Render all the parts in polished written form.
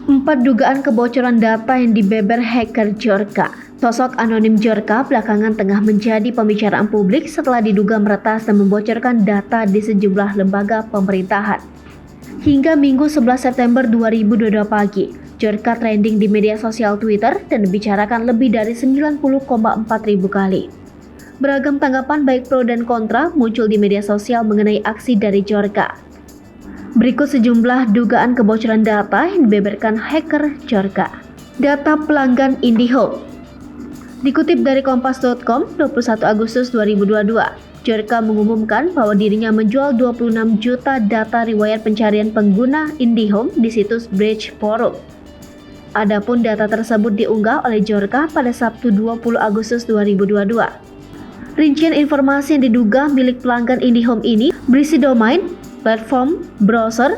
4 dugaan kebocoran data yang dibeber hacker Djorka. Sosok anonim Djorka belakangan tengah menjadi pembicaraan publik setelah diduga meretas dan membocorkan data di sejumlah lembaga pemerintahan. Hingga Minggu 11 September 2022 pagi, Djorka trending di media sosial Twitter dan dibicarakan lebih dari 90,4 ribu kali. Beragam tanggapan baik pro dan kontra muncul di media sosial mengenai aksi dari Djorka. Berikut sejumlah dugaan kebocoran data yang dibeberkan hacker Djorka. Data pelanggan IndiHome. Dikutip dari Kompas.com, 21 Agustus 2022, Djorka mengumumkan bahwa dirinya menjual 26 juta data riwayat pencarian pengguna IndiHome di situs Bridge Forum. Adapun data tersebut diunggah oleh Djorka pada Sabtu 20 Agustus 2022. Rincian informasi yang diduga milik pelanggan IndiHome ini berisi domain, platform, browser,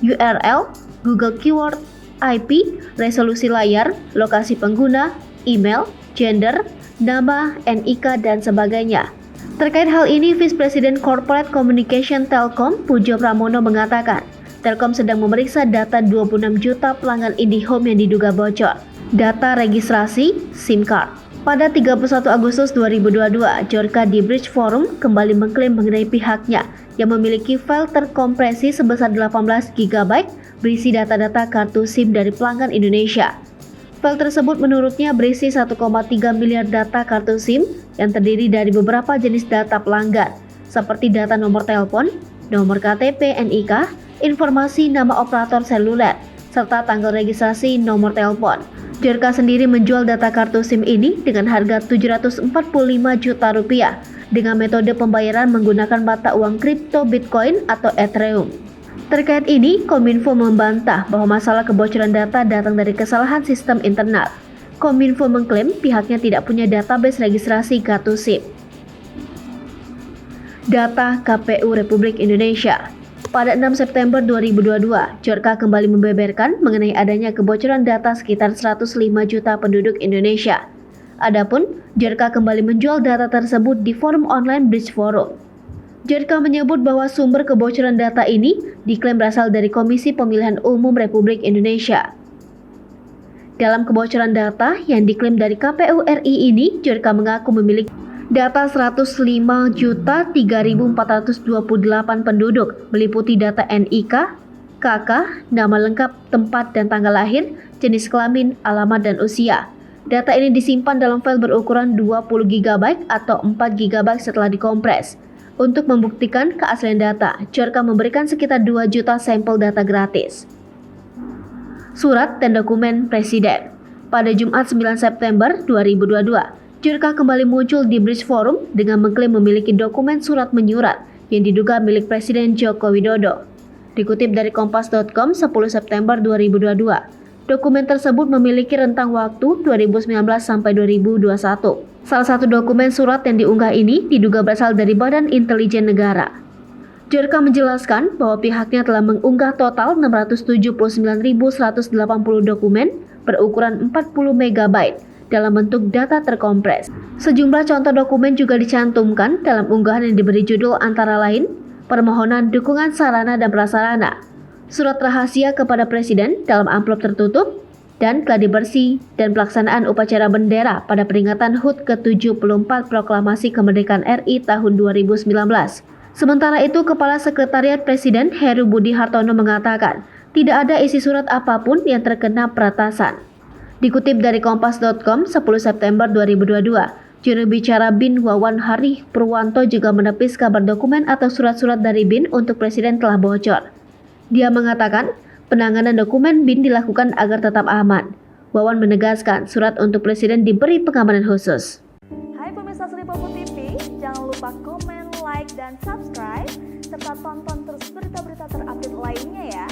URL, Google Keyword, IP, resolusi layar, lokasi pengguna, email, gender, nama, NIK, dan sebagainya. Terkait hal ini, Vice President Corporate Communication Telkom, Pujo Pramono mengatakan, Telkom sedang memeriksa data 26 juta pelanggan IndiHome yang diduga bocor. Data registrasi SIM card. Pada 31 Agustus 2022, Djorka di Bridge Forum kembali mengklaim mengenai pihaknya yang memiliki file terkompresi sebesar 18 GB berisi data-data kartu SIM dari pelanggan Indonesia. File tersebut menurutnya berisi 1,3 miliar data kartu SIM yang terdiri dari beberapa jenis data pelanggan, seperti data nomor telepon, nomor KTP, NIK, informasi nama operator seluler, serta tanggal registrasi nomor telepon. Djorka sendiri menjual data kartu SIM ini dengan harga 745 juta rupiah dengan metode pembayaran menggunakan mata uang kripto Bitcoin atau Ethereum. Terkait ini, Kominfo membantah bahwa masalah kebocoran data datang dari kesalahan sistem internal. Kominfo mengklaim pihaknya tidak punya database registrasi kartu SIM. Data KPU Republik Indonesia. Pada 6 September 2022, Djorka kembali membeberkan mengenai adanya kebocoran data sekitar 105 juta penduduk Indonesia. Adapun, Djorka kembali menjual data tersebut di forum online Bridge Forum. Djorka menyebut bahwa sumber kebocoran data ini diklaim berasal dari Komisi Pemilihan Umum Republik Indonesia. Dalam kebocoran data yang diklaim dari KPU RI ini, Djorka mengaku memiliki data 105.3.428 penduduk, meliputi data NIK, KK, nama lengkap, tempat dan tanggal lahir, jenis kelamin, alamat, dan usia. Data ini disimpan dalam file berukuran 20 GB atau 4 GB setelah dikompres. Untuk membuktikan keaslian data, Djorka memberikan sekitar 2 juta sampel data gratis. Surat dan dokumen Presiden. Pada Jumat 9 September 2022, Djorka kembali muncul di Bridge Forum dengan mengklaim memiliki dokumen surat menyurat yang diduga milik Presiden Joko Widodo. Dikutip dari Kompas.com 10 September 2022, dokumen tersebut memiliki rentang waktu 2019 sampai 2021. Salah satu dokumen surat yang diunggah ini diduga berasal dari Badan Intelijen Negara. Djorka menjelaskan bahwa pihaknya telah mengunggah total 679.180 dokumen berukuran 40 MB dalam bentuk data terkompres. Sejumlah contoh dokumen juga dicantumkan dalam unggahan yang diberi judul antara lain permohonan dukungan sarana dan prasarana, surat rahasia kepada Presiden dalam amplop tertutup, dan gladi bersih dan pelaksanaan upacara bendera pada peringatan HUT ke-74 Proklamasi Kemerdekaan RI tahun 2019. Sementara itu, Kepala Sekretariat Presiden Heru Budi Hartono mengatakan tidak ada isi surat apapun yang terkena peretasan. Dikutip dari Kompas.com 10 September 2022, juru bicara BIN Wawan Hari Purwanto juga menepis kabar dokumen atau surat-surat dari BIN untuk Presiden telah bocor. Dia mengatakan penanganan dokumen BIN dilakukan agar tetap aman. Wawan menegaskan surat untuk Presiden diberi pengamanan khusus. Hai pemirsa Sri Popo TV, jangan lupa komen, like, dan subscribe, serta tonton terus berita-berita terupdate lainnya ya.